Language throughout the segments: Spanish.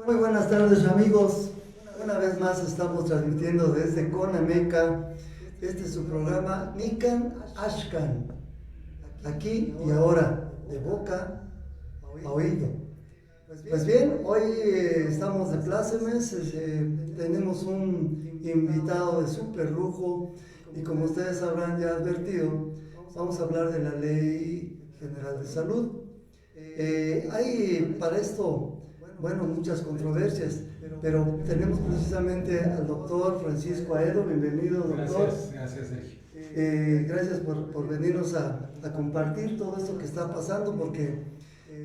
Muy buenas tardes amigos, una vez más estamos transmitiendo desde Conameca. Este es su programa Nikan Ashkan, aquí y ahora, de boca a oído. Pues bien, hoy estamos de plácemes, tenemos un invitado de súper lujo y como ustedes habrán ya advertido, vamos a hablar de la Ley General de Salud. Hay para esto, bueno, muchas controversias, pero tenemos precisamente al doctor Francisco Aedo. Bienvenido, doctor. Gracias, Sergio. Gracias por venirnos a compartir todo esto que está pasando, porque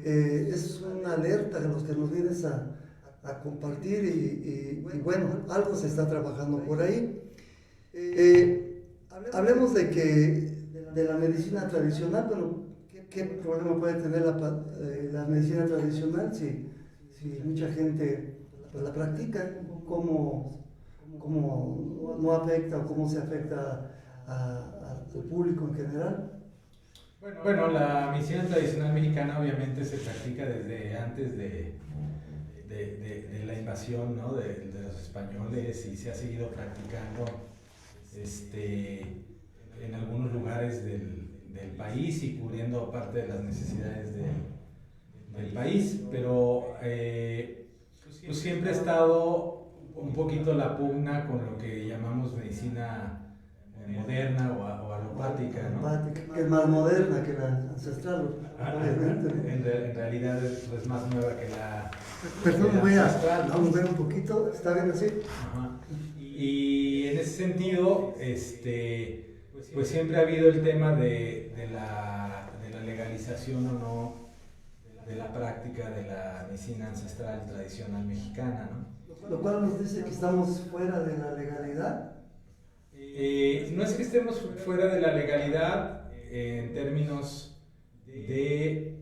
es una alerta de los que nos vienes a compartir y bueno, algo se está trabajando por ahí. Hablemos de la medicina tradicional, pero ¿qué problema puede tener la medicina tradicional si mucha gente pues, la practica? ¿Cómo no afecta o cómo se afecta al público en general? Bueno, la medicina tradicional mexicana obviamente se practica desde antes de la invasión, ¿no? de los españoles, y se ha seguido practicando en algunos lugares del país y cubriendo parte de las necesidades del país, pero pues siempre ha estado un poquito la pugna con lo que llamamos medicina moderna o alopática, ¿no? Que es más moderna que la ancestral, obviamente. En realidad es más nueva que la Perdón, voy ancestral, a mover un poquito, ¿está bien así? Ajá. Y en ese sentido, pues siempre ha habido el tema de la legalización o no de la práctica de la medicina ancestral tradicional mexicana, ¿no? Lo cual nos dice que estamos fuera de la legalidad. No es que estemos fuera de la legalidad en términos de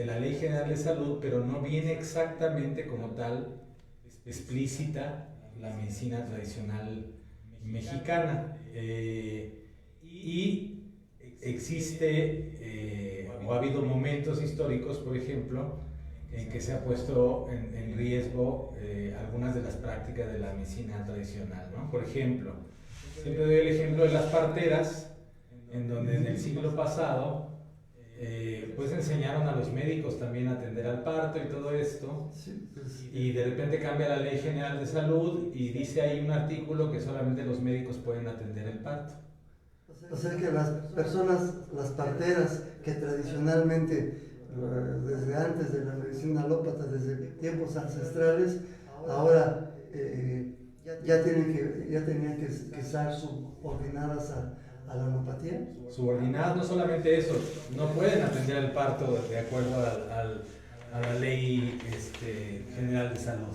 la Ley General de Salud, pero no viene exactamente como tal explícita la medicina tradicional mexicana. Y existe o ha habido momentos históricos, por ejemplo, en que se ha puesto en riesgo algunas de las prácticas de la medicina tradicional, ¿no? Por ejemplo, siempre doy el ejemplo de las parteras, en donde en el siglo pasado pues enseñaron a los médicos también a atender al parto y todo esto, y de repente cambia la Ley General de Salud y dice ahí un artículo que solamente los médicos pueden atender el parto. O sea que las personas, las parteras que tradicionalmente, desde antes de la medicina alópata, desde tiempos ancestrales, ahora ya tenían que estar subordinadas a la alopatía. Subordinadas, no solamente eso, no pueden atender el parto de acuerdo a la Ley General de Salud.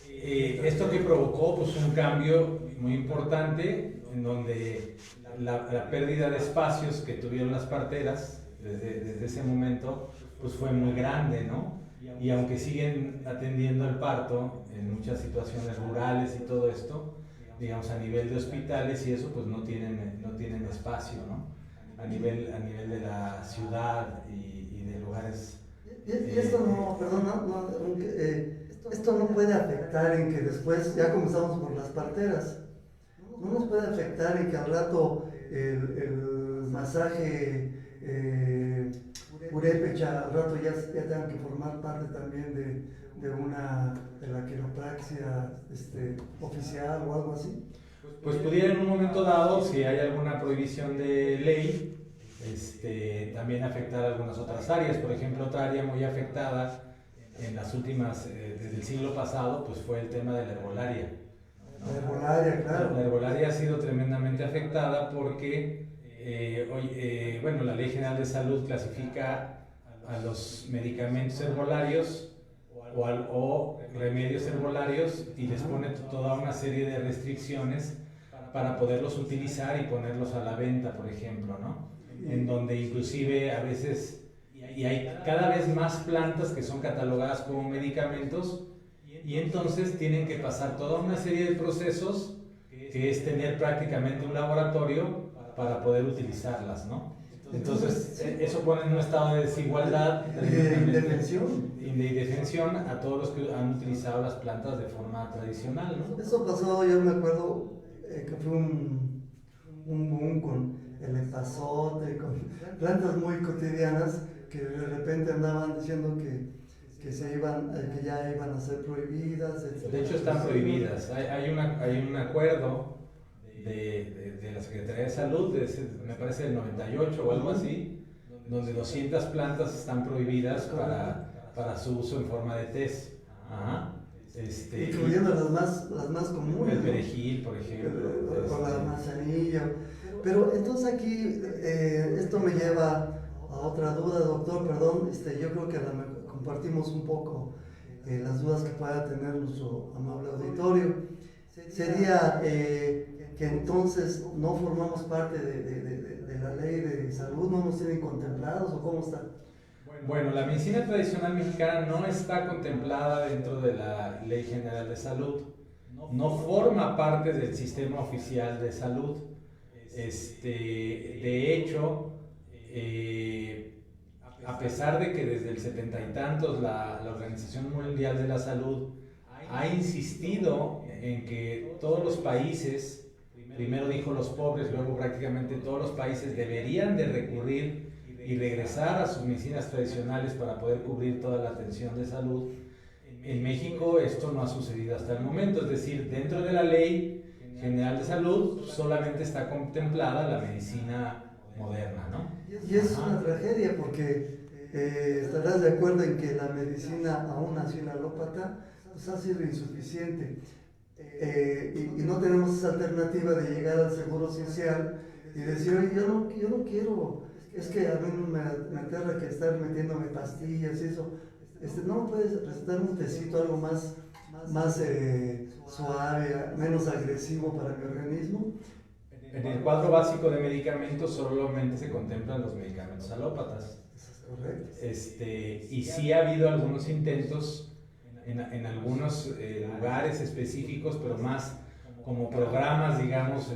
Esto que provocó pues un cambio muy importante, en donde la pérdida de espacios que tuvieron las parteras desde ese momento pues fue muy grande, ¿no? Y aunque siguen atendiendo el parto en muchas situaciones rurales y todo esto, digamos a nivel de hospitales y eso, pues no tienen espacio, ¿no? A nivel de la ciudad y de lugares. Y esto no, perdón, esto no puede afectar en que después, ya comenzamos por las parteras, no nos puede afectar en que al rato el masaje purépecha, al rato ya tengan que formar parte también de la quiropraxia oficial o algo así. Pues pudiera en un momento dado, si hay alguna prohibición de ley, también afectar algunas otras áreas. Por ejemplo, otra área muy afectada en las últimas, desde el siglo pasado, pues fue el tema de la herbolaria, ¿no? La herbolaria, claro. La herbolaria ha sido tremendamente afectada porque, bueno, la Ley General de Salud clasifica a los medicamentos herbolarios o remedios herbolarios y les pone toda una serie de restricciones para poderlos utilizar y ponerlos a la venta, por ejemplo, ¿no? En donde inclusive a veces, y hay cada vez más plantas que son catalogadas como medicamentos, y entonces tienen que pasar toda una serie de procesos que es tener prácticamente un laboratorio para poder utilizarlas, ¿no? Entonces, eso pone en un estado de desigualdad y de indefensión. y de indefensión a todos los que han utilizado las plantas de forma tradicional, ¿no? Eso pasó, yo me acuerdo que fue un boom con el epazote, con plantas muy cotidianas que de repente andaban diciendo que ya iban a ser prohibidas, etc. De hecho, están prohibidas. Hay un acuerdo de la Secretaría de Salud, me parece del 98 o algo así, donde 200 plantas están prohibidas para su uso en forma de test. Ajá. Incluyendo las más comunes. El perejil, por ejemplo. Con la manzanilla. Pero entonces aquí esto me lleva a otra duda, doctor, perdón. Yo creo que compartimos un poco las dudas que pueda tener nuestro amable auditorio. Sería que entonces no formamos parte de la ley de salud, no nos tienen contemplados, ¿o cómo está? Bueno, la medicina tradicional mexicana no está contemplada dentro de la Ley General de Salud. No forma parte del sistema oficial de salud. De hecho, a pesar de que desde el 70 y tantos la Organización Mundial de la Salud ha insistido en que todos los países, primero dijo los pobres, luego prácticamente todos los países deberían de recurrir y regresar a sus medicinas tradicionales para poder cubrir toda la atención de salud. En México esto no ha sucedido hasta el momento, es decir, dentro de la Ley General de Salud solamente está contemplada la medicina moderna, ¿no? Y es una tragedia porque estarás de acuerdo en que la medicina, aún así la alópata, pues ha sido insuficiente. Y no tenemos esa alternativa de llegar al seguro social y decir, oye, yo no quiero, es que a mí me aterra que estar metiéndome pastillas y eso. ¿No me puedes recetar un tecito, algo más suave, menos agresivo para mi organismo? En el cuadro básico de medicamentos solamente se contemplan los medicamentos alópatas. Correcto. Y sí ha habido algunos intentos en algunos lugares específicos, pero más como programas, digamos,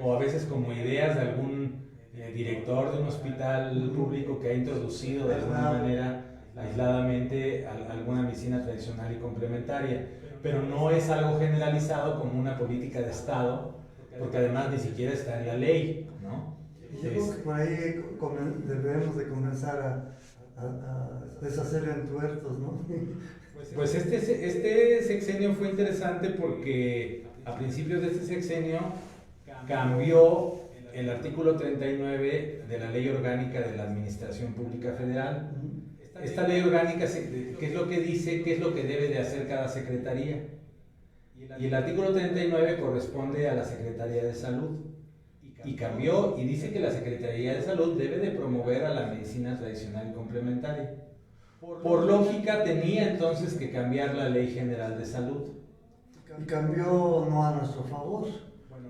o a veces como ideas de algún director de un hospital público que ha introducido de alguna manera aisladamente alguna medicina tradicional y complementaria, pero no es algo generalizado como una política de Estado, porque además ni siquiera está en la ley, ¿no? Yo creo que por ahí debemos de comenzar a deshacer entuertos, ¿no? Pues este sexenio fue interesante porque a principios de este sexenio cambió el artículo 39 de la Ley Orgánica de la Administración Pública Federal. Esta ley orgánica, ¿qué es lo que dice? ¿Qué es lo que debe de hacer cada secretaría? Y el artículo 39 corresponde a la Secretaría de Salud. Y cambió y dice que la Secretaría de Salud debe de promover a la medicina tradicional y complementaria. Por lógica tenía entonces que cambiar la Ley General de Salud. Y cambió no a nuestro favor.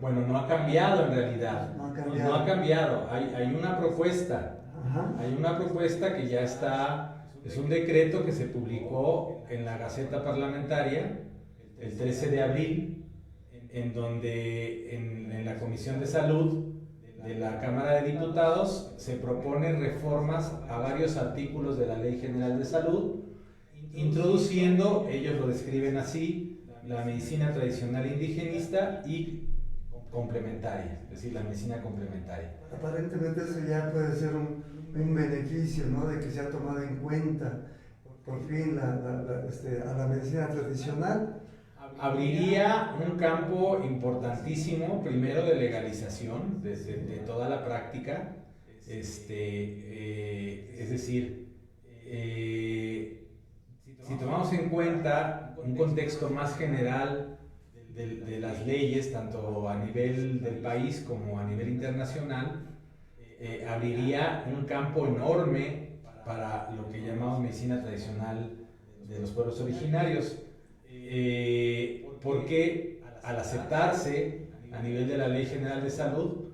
Bueno, no ha cambiado en realidad. No ha cambiado. Hay una propuesta. Ajá. Hay una propuesta que ya está. Es un decreto que se publicó en la Gaceta Parlamentaria el 13 de abril, en donde en la Comisión de Salud de la Cámara de Diputados se proponen reformas a varios artículos de la Ley General de Salud, introduciendo, ellos lo describen así, la medicina tradicional indigenista y complementaria, es decir, la medicina complementaria. Aparentemente eso ya puede ser un beneficio, ¿no? De que se ha tomado en cuenta por fin a la medicina tradicional. Abriría un campo importantísimo, primero de legalización de toda la práctica, es decir, si tomamos en cuenta un contexto más general de las leyes, tanto a nivel del país como a nivel internacional, abriría un campo enorme para lo que llamamos medicina tradicional de los pueblos originarios. Porque al aceptarse a nivel de la Ley General de Salud,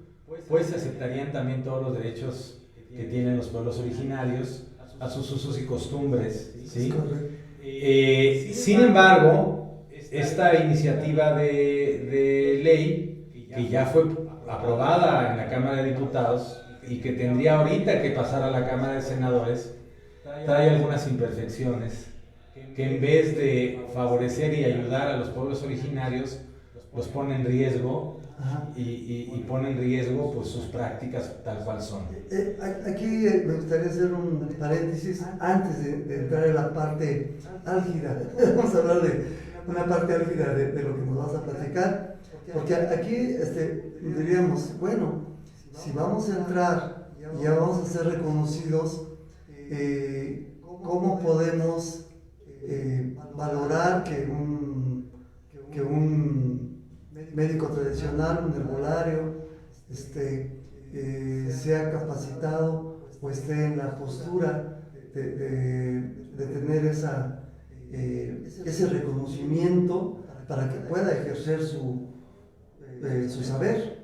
pues se aceptarían también todos los derechos que tienen los pueblos originarios a sus usos y costumbres, ¿sí? Sin embargo, esta iniciativa de ley, que ya fue aprobada en la Cámara de Diputados y que tendría ahorita que pasar a la Cámara de Senadores, trae algunas imperfecciones que en vez de favorecer y ayudar a los pueblos originarios, los pone en riesgo y pone en riesgo pues sus prácticas tal cual son. Aquí me gustaría hacer un paréntesis antes de entrar en la parte álgida. Vamos a hablar de una parte álgida de lo que nos vas a platicar, porque aquí diríamos, bueno, si vamos a entrar y ya vamos a ser reconocidos, ¿cómo podemos valorar que un médico tradicional, un herbolario, sea capacitado o esté en la postura de tener ese reconocimiento para que pueda ejercer su saber?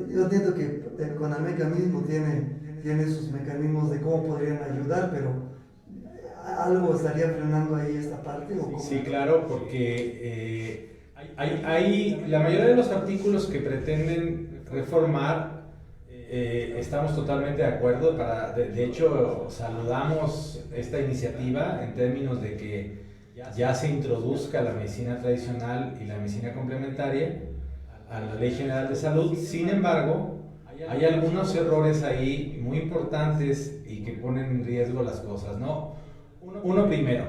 Yo entiendo que CONAMECA mismo tiene sus mecanismos de cómo podrían ayudar, pero ¿algo estaría frenando ahí esta parte? ¿O cómo? Sí, claro, porque hay la mayoría de los artículos que pretenden reformar, estamos totalmente de acuerdo. De hecho, saludamos esta iniciativa en términos de que ya se introduzca la medicina tradicional y la medicina complementaria a la Ley General de Salud. Sin embargo, hay algunos errores ahí muy importantes y que ponen en riesgo las cosas, ¿no? Uno primero,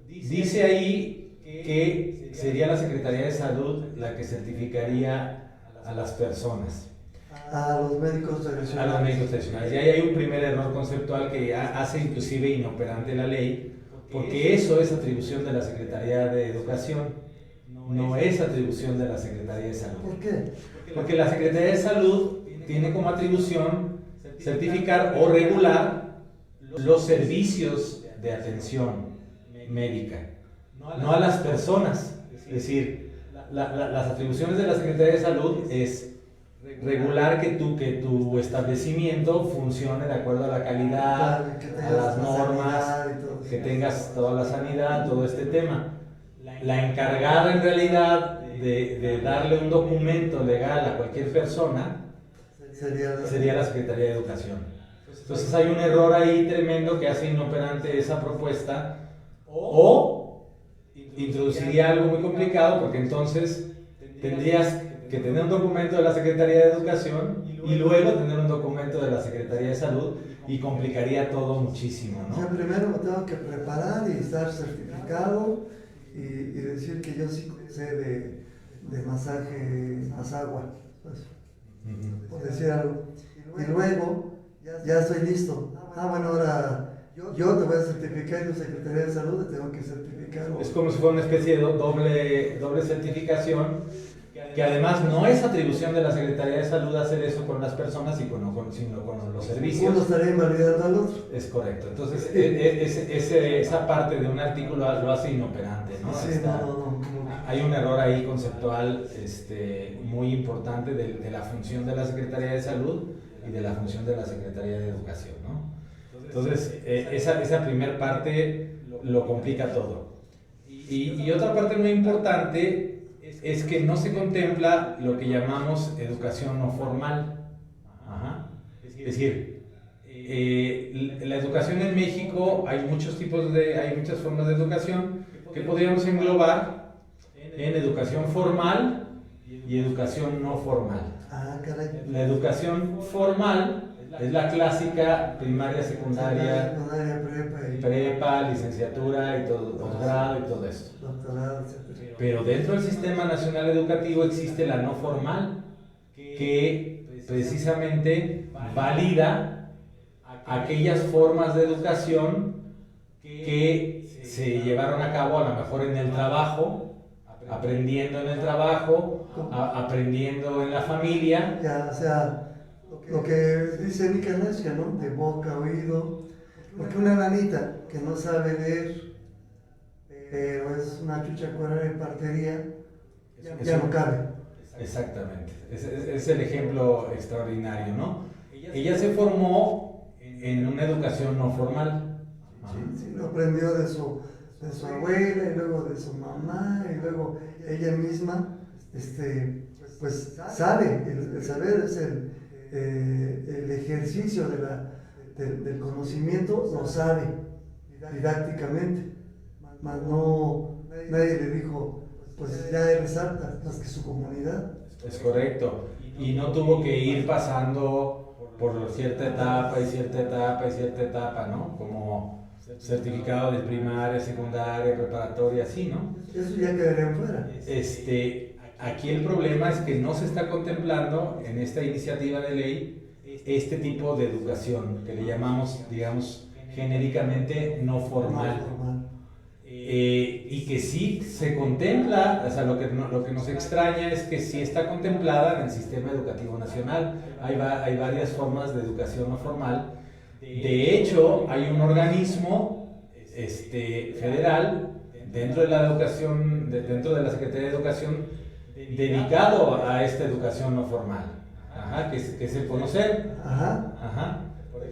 dice ahí que sería la Secretaría de Salud la que certificaría a las personas. A los médicos tradicionales. A los médicos tradicionales. Y ahí hay un primer error conceptual que hace inclusive inoperante la ley, porque eso es atribución de la Secretaría de Educación, no es atribución de la Secretaría de Salud. ¿Por qué? Porque la Secretaría de Salud tiene como atribución certificar o regular los servicios de atención médica, no a las personas. Es decir, las atribuciones de la Secretaría de Salud es regular que tu establecimiento funcione de acuerdo a la calidad, a las normas, que tengas toda la sanidad, todo este tema. La encargada en realidad de darle un documento legal a cualquier persona sería la Secretaría de Educación. Entonces hay un error ahí tremendo que hace inoperante esa propuesta, o introduciría algo muy complicado, porque entonces tendrías que tener un documento de la Secretaría de Educación y luego tener un documento de la Secretaría de Salud, y complicaría todo muchísimo, ¿no? O sea, primero me tengo que preparar y estar certificado y decir que yo sí sé de masaje Masagua, pues, por decir algo. Y luego ya estoy listo. Bueno, ahora yo te voy a certificar y la Secretaría de Salud te tengo que certificar. Es como si fuera una especie de doble certificación, que además no es atribución de la Secretaría de Salud hacer eso con las personas, sino con los servicios. Uno estaría invalidando al otro. Es correcto. Entonces, esa parte de un artículo lo hace inoperante, ¿no? Sí, no. Hay un error ahí conceptual muy importante de la función de la Secretaría de Salud y de la función de la Secretaría de Educación, ¿no? Entonces, esa primer parte lo complica todo. Y otra parte muy importante es que no se contempla lo que llamamos educación no formal. Es decir, la educación en México, hay muchas formas de educación que podríamos englobar en educación formal y educación no formal. Caray. La educación formal es la clásica primaria, secundaria, prepa, licenciatura y todo, posgrado y todo eso. Doctorado, etc. Pero dentro del Sistema Nacional Educativo existe la no formal, que precisamente valida aquellas formas de educación que se llevaron a cabo a lo mejor en el trabajo, aprendiendo en el trabajo, aprendiendo en la familia. Ya, o sea, lo que dice Nika Nashka, ¿no? De boca a oído. Porque una nanita que no sabe leer, pero es una chucha cuerda de partería, ya no cabe. Exactamente, es el ejemplo extraordinario, ¿no? Ella se formó en una educación no formal. Sí, lo aprendió de su abuela y luego de su mamá y luego ella misma, pues sabe, el saber es el ejercicio del conocimiento lo sabe didácticamente, mas no, nadie le dijo, pues ya eres apta, más que su comunidad. Es correcto. Y no tuvo que ir pasando por cierta etapa y cierta etapa y cierta etapa, ¿no? Como certificado de primaria, secundaria, preparatoria, así, ¿no? Eso ya quedaría fuera. Aquí el problema es que no se está contemplando en esta iniciativa de ley este tipo de educación, que le llamamos, digamos, genéricamente no formal. Y que sí se contempla, o sea, lo que nos extraña es que sí está contemplada en el sistema educativo nacional. Hay varias formas de educación no formal. De hecho, hay un organismo federal dentro de la educación, dentro de la Secretaría de Educación, dedicado a esta educación no formal, que es el conocer.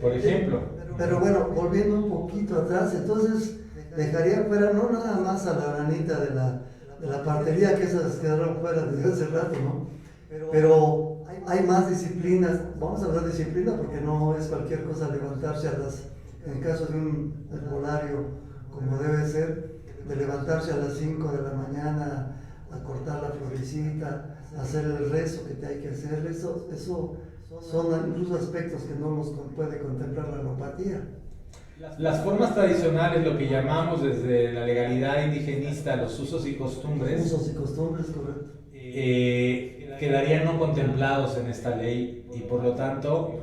Por ejemplo. Pero bueno, volviendo un poquito atrás, entonces dejaría fuera no nada más a la granita de la partería, que esas quedaron fuera desde hace rato, ¿no? Pero hay más disciplinas. Vamos a hablar de disciplina porque no es cualquier cosa levantarse en el caso de un herbolario como debe ser, de levantarse a las 5 de la mañana a cortar la florecita, hacer el rezo que te hay que hacer. Eso son incluso aspectos que no nos puede contemplar la alopatía. Las formas tradicionales, lo que llamamos desde la legalidad indigenista los usos y costumbres, Correcto. Quedarían no contemplados en esta ley y por lo tanto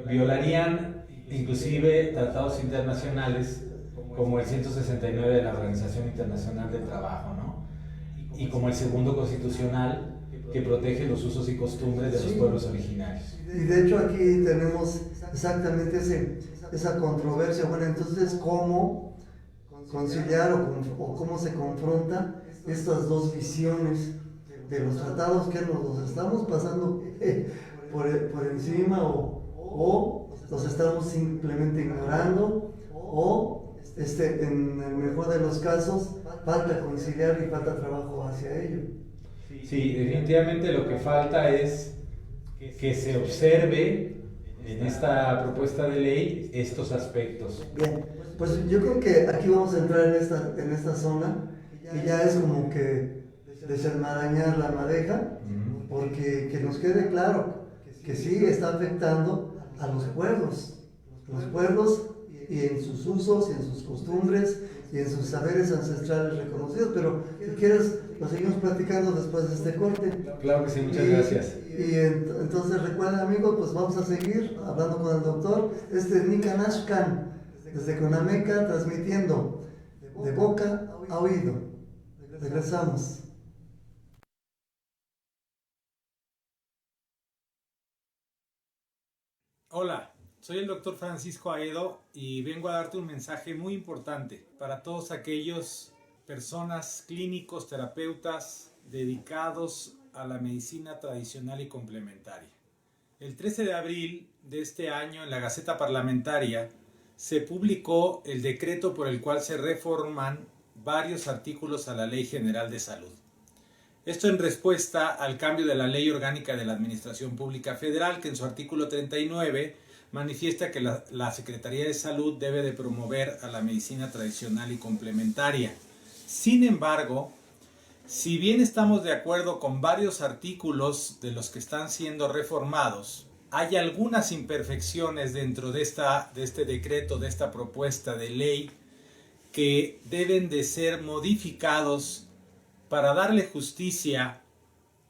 violarían inclusive tratados internacionales como el 169 de la Organización Internacional del Trabajo, ¿no? Y como el segundo constitucional, que protege los usos y costumbres de los pueblos originarios. Y de hecho aquí tenemos exactamente esa controversia. Bueno, entonces, ¿cómo conciliar o cómo se confronta estas dos visiones de los tratados que nos los estamos pasando por encima o los estamos simplemente ignorando o en el mejor de los casos falta conciliar y falta trabajo hacia ello? Sí, definitivamente lo que falta es que se observe en esta propuesta de ley estos aspectos. Bien, pues yo creo que aquí vamos a entrar en esta zona y ya es como que desenmarañar la madeja, porque que nos quede claro que sí está afectando a los pueblos y en sus usos y en sus costumbres y en sus saberes ancestrales reconocidos. Pero si quieres lo seguimos platicando después de este corte. Claro que sí, muchas gracias. Y entonces recuerden, amigos, pues vamos a seguir hablando con el doctor. Es Nican Ashkan, desde Conameca, transmitiendo de boca a oído. Regresamos. Hola, soy el doctor Francisco Aedo y vengo a darte un mensaje muy importante para todos aquellos personas, clínicos, terapeutas dedicados a la medicina tradicional y complementaria. El 13 de abril de este año en la Gaceta Parlamentaria se publicó el decreto por el cual se reforman varios artículos a la Ley General de Salud. Esto en respuesta al cambio de la Ley Orgánica de la Administración Pública Federal, que en su artículo 39 manifiesta que la Secretaría de Salud debe de promover a la medicina tradicional y complementaria. Sin embargo, si bien estamos de acuerdo con varios artículos de los que están siendo reformados, hay algunas imperfecciones dentro de este decreto, de esta propuesta de ley, que deben de ser modificados para darle justicia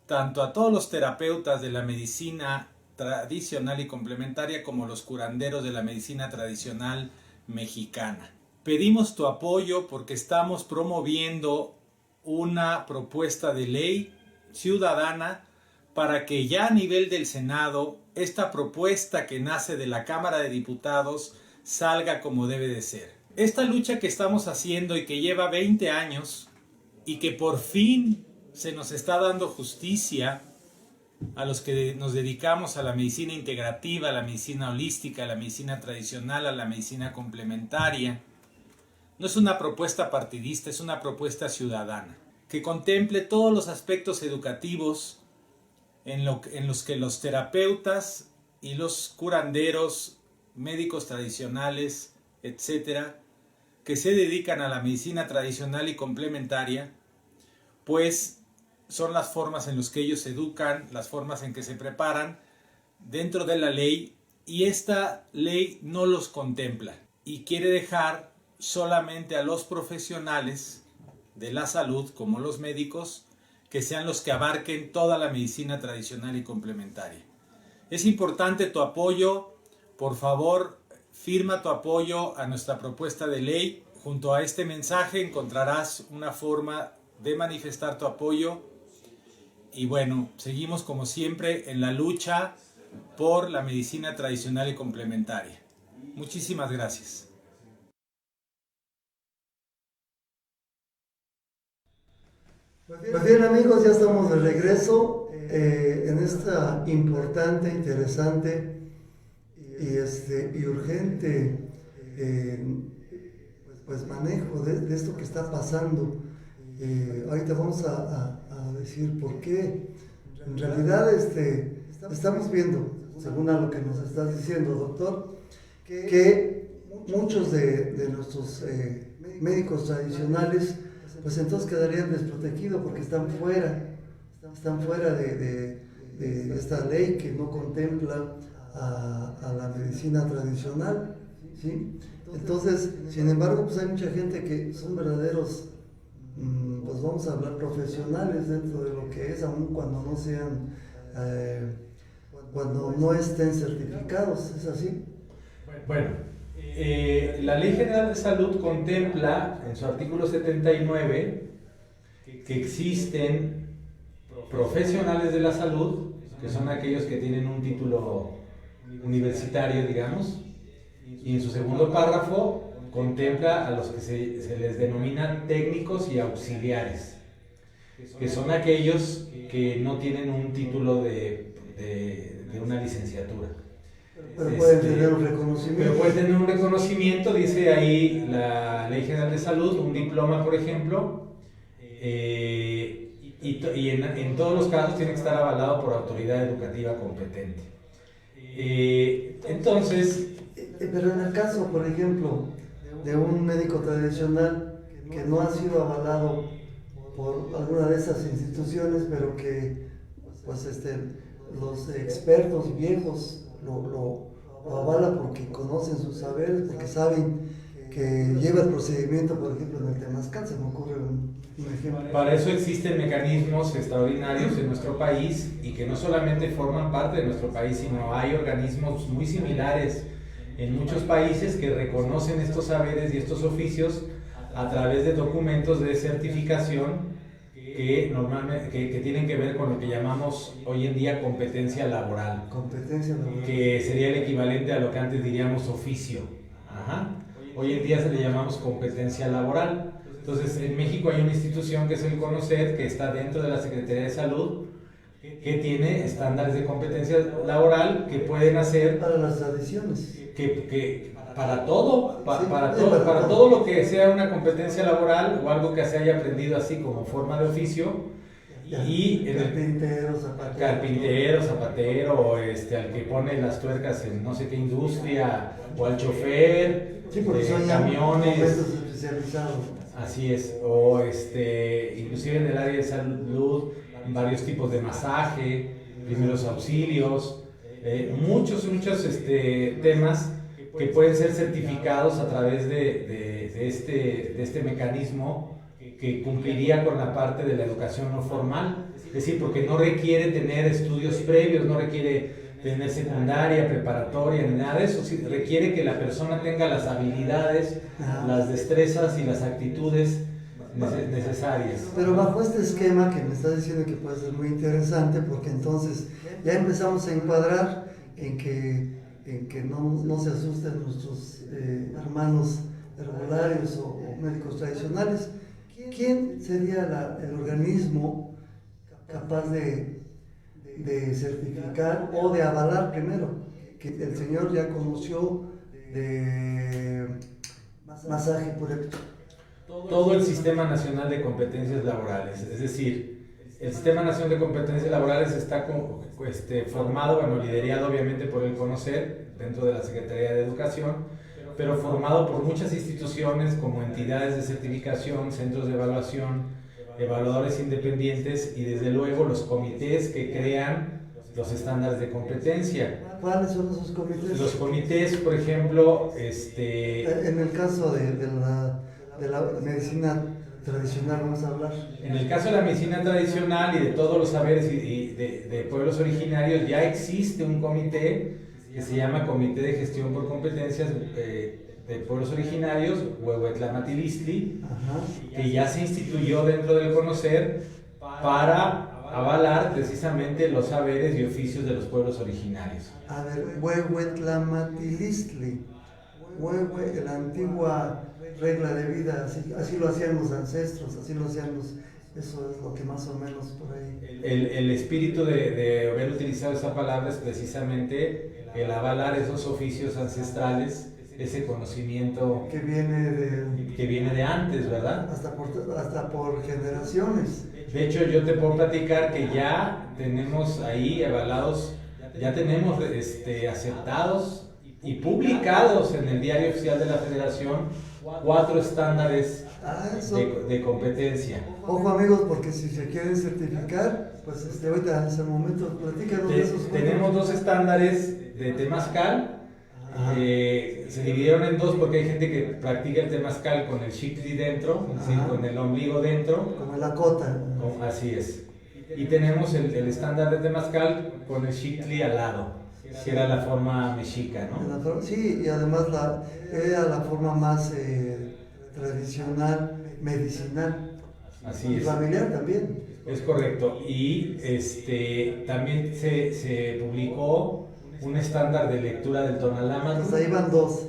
tanto a todos los terapeutas de la medicina tradicional y complementaria como los curanderos de la medicina tradicional mexicana. Pedimos tu apoyo porque estamos promoviendo una propuesta de ley ciudadana para que ya a nivel del Senado esta propuesta que nace de la Cámara de Diputados salga como debe de ser. Esta lucha que estamos haciendo y que lleva 20 años y que por fin se nos está dando justicia a los que nos dedicamos a la medicina integrativa, a la medicina holística, a la medicina tradicional, a la medicina complementaria, no es una propuesta partidista, es una propuesta ciudadana que contemple todos los aspectos educativos en los que los terapeutas y los curanderos, médicos tradicionales, etcétera, que se dedican a la medicina tradicional y complementaria, pues son las formas en las que ellos se educan, las formas en que se preparan dentro de la ley, y esta ley no los contempla y quiere dejar solamente a los profesionales de la salud, como los médicos, que sean los que abarquen toda la medicina tradicional y complementaria. Es importante tu apoyo. Por favor, firma tu apoyo a nuestra propuesta de ley. Junto a este mensaje encontrarás una forma de manifestar tu apoyo. Y bueno, seguimos como siempre en la lucha por la medicina tradicional y complementaria. Muchísimas gracias. Pues bien, amigos, ya estamos de regreso en esta importante, interesante y urgente pues manejo de esto que está pasando. Ahorita vamos a decir por qué. En realidad estamos viendo, según a lo que nos estás diciendo, doctor, que muchos de nuestros médicos tradicionales pues entonces quedarían desprotegidos porque están fuera de esta ley que no contempla a la medicina tradicional, ¿sí? Entonces, sin embargo, pues hay mucha gente que son verdaderos, pues vamos a hablar profesionales dentro de lo que es, aun cuando no sean, cuando no estén certificados, ¿es así? Bueno, la Ley General de Salud contempla en su artículo 79 que existen profesionales de la salud, que son aquellos que tienen un título universitario, digamos, y en su segundo párrafo contempla a los que se les denominan técnicos y auxiliares, que son aquellos que no tienen un título de una licenciatura. Pero pueden tener un reconocimiento. Pero pueden tener un reconocimiento, dice ahí la Ley General de Salud, un diploma, por ejemplo, y en todos los casos tiene que estar avalado por autoridad educativa competente. Entonces... Pero en el caso, por ejemplo, de un médico tradicional que no ha sido avalado por alguna de esas instituciones, pero que pues los expertos viejos lo avalan porque conocen sus saberes, porque saben que lleva el procedimiento, por ejemplo, en el Temazcal, se me ocurre un ejemplo. Para eso existen mecanismos extraordinarios en nuestro país, y que no solamente forman parte de nuestro país, sino hay organismos muy similares en muchos países que reconocen estos saberes y estos oficios a través de documentos de certificación que tienen que ver con lo que llamamos hoy en día competencia laboral. Competencia laboral. Que sería el equivalente a lo que antes diríamos oficio. Ajá. Hoy en día se le llamamos competencia laboral. Entonces, en México hay una institución que es el CONOCET, que está dentro de la Secretaría de Salud, que tiene estándares de competencia laboral que pueden hacer... Para las tradiciones. Para todo lo que sea una competencia laboral o algo que se haya aprendido así como forma de oficio. Y carpintero, zapatero, o al que pone las tuercas en no sé qué industria, o al chofer, sí, porque son camiones especializados. Así es, o inclusive en el área de salud, varios tipos de masaje, primeros auxilios, muchos temas que pueden ser certificados a través de este mecanismo que cumpliría con la parte de la educación no formal, es decir, porque no requiere tener estudios previos, no requiere tener secundaria, preparatoria, ni nada de eso, sí, requiere que la persona tenga las habilidades, las destrezas y las actitudes necesarias. Pero bajo este esquema que me estás diciendo, que puede ser muy interesante, porque entonces ya empezamos a encuadrar en que no se asusten nuestros hermanos herbolarios o médicos tradicionales. ¿Quién sería el organismo capaz de certificar o de avalar primero? Que el señor ya conoció de masaje por ejemplo. Todo el Sistema Nacional de Competencias Laborales, es decir, El Sistema Nacional de Competencias Laborales está formado, bueno, liderado obviamente por el CONOCER, dentro de la Secretaría de Educación, pero formado por muchas instituciones como entidades de certificación, centros de evaluación, evaluadores independientes y desde luego los comités que crean los estándares de competencia. ¿Cuáles son esos comités? Los comités, por ejemplo, en el caso de la medicina tradicional, vamos a hablar. En el caso de la medicina tradicional y de todos los saberes y de pueblos originarios, ya existe un comité que se llama Comité de Gestión por Competencias de Pueblos Originarios, Huehuetlamatilichtli, que ya se instituyó dentro del CONOCER para avalar precisamente los saberes y oficios de los pueblos originarios. A ver, Huehuetlamatilichtli, la antigua regla de vida, así lo hacían los ancestros, así lo hacían eso es lo que más o menos por ahí. El espíritu de haber utilizado esa palabra es precisamente el avalar esos oficios ancestrales, ese conocimiento que viene de antes, ¿verdad? Hasta por generaciones. De hecho, yo te puedo platicar que ya tenemos ahí avalados, ya tenemos aceptados y publicados en el Diario Oficial de la Federación 4 estándares de competencia. Ojo amigos, porque si se quieren certificar, pues ahorita en ese momento platícanos de esos. Tenemos 2 estándares de temazcal. Se dividieron en 2 porque hay gente que practica el temazcal con el xictli dentro, es decir, con el ombligo dentro. Como la cota. Así es. Y tenemos el estándar de temazcal con el xictli al lado, que era la forma mexica, ¿no? Sí, y además era la forma más tradicional, medicinal. Así y es. Familiar también. Es correcto. Y también se publicó un estándar de lectura del Tonalámatl. Pues ahí van 2.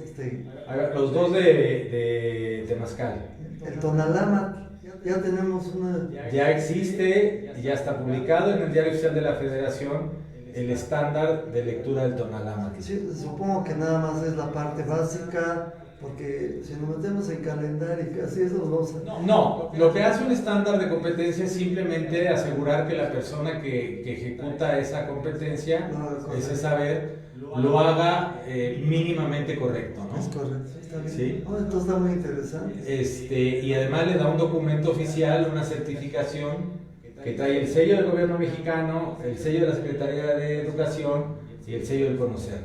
Los 2 de temazcal. El Tonalámatl, ya tenemos una. Ya existe, ya está publicado en el Diario Oficial de la Federación el estándar de lectura del Tonalámatl. Sí, supongo que nada más es la parte básica, porque si nos metemos en calendario y casi eso nos vamos a... No, lo que hace un estándar de competencia es simplemente asegurar que la persona que ejecuta esa competencia, ese saber, lo haga mínimamente correcto, ¿no? Es correcto, está bien. ¿Sí? Esto está muy interesante. Y además le da un documento oficial, una certificación que trae el sello del gobierno mexicano, el sello de la Secretaría de Educación y el sello del CONOCER,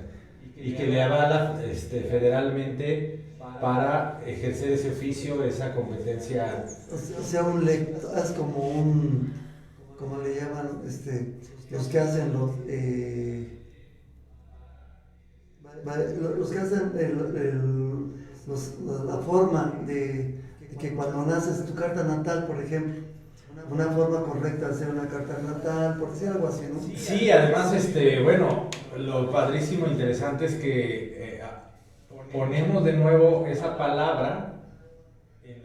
y que le avala federalmente para ejercer ese oficio, esa competencia. O sea, un lector, es como ¿cómo le llaman? Los que hacen los que hacen la forma de que cuando naces tu carta natal, por ejemplo, una forma correcta de hacer una carta natal, por decir algo así, ¿no? Sí, además, bueno, lo padrísimo, interesante es que ponemos de nuevo esa palabra